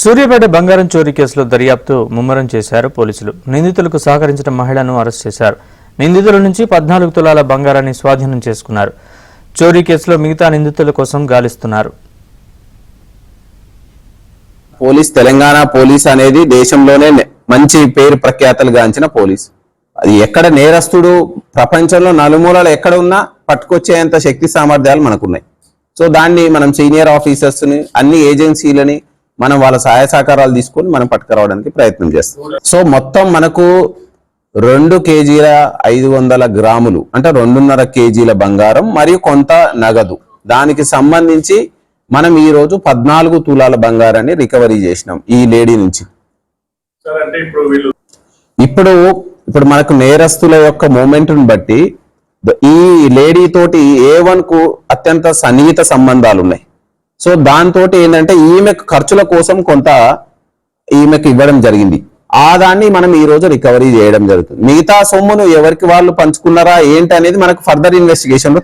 సూర్యాపేట బంగారం చోరీ కేసులో దర్యాప్తు ముమ్మరం చేశారు పోలీసులు. నిందితులకు సహకరించిన మహిళను అరెస్ట్ చేశారు. నిందితుల నుంచి 14 తులాల బంగారాన్ని స్వాధీనం చేసుకున్నారు. చోరీ కేసులో మిగతా నిందితుల కోసం గాలిస్తున్నారు. తెలంగాణ పోలీస్ అనేది దేశంలోనే మంచి పేరు ప్రఖ్యాతలు గాంచిన పోలీస్. అది ఎక్కడ నేరస్తుడు ప్రపంచంలో నలుమూలలు ఎక్కడ ఉన్నా పట్టుకొచ్చేంత శక్తి సామర్థ్యాలు మనకున్నాయి. సో దాన్ని మనం సీనియర్ ఆఫీసర్స్ ని అన్ని ఏజెన్సీలని మనం వాళ్ళ సహాయ సహకారాలు తీసుకొని మనం పట్టుకురావడానికి ప్రయత్నం చేస్తాం. సో మొత్తం మనకు 2 కేజీల 500 గ్రాములు అంటే 2.5 కేజీల బంగారం మరియు కొంత నగదు, దానికి సంబంధించి మనం ఈ రోజు 14 తులాల బంగారాన్ని రికవరీ చేసినాం ఈ లేడీ నుంచి. ఇప్పుడు మనకు నేరస్తుల యొక్క మూమెంట్ని బట్టి ఈ లేడీ తోటి A1 కు అత్యంత సన్నిహిత సంబంధాలు ఉన్నాయి. సో దాంతో ఏంటంటే ఈమెకు ఖర్చుల కోసం కొంత ఈమెకు ఇవ్వడం జరిగింది. ఆ దాన్ని మనం ఈ రోజు రికవరీ చేయడం జరుగుతుంది. మిగతా సొమ్మును ఎవరికి వాళ్ళు పంచుకున్నారా ఏంటి అనేది మనకు ఫర్దర్ ఇన్వెస్టిగేషన్ లో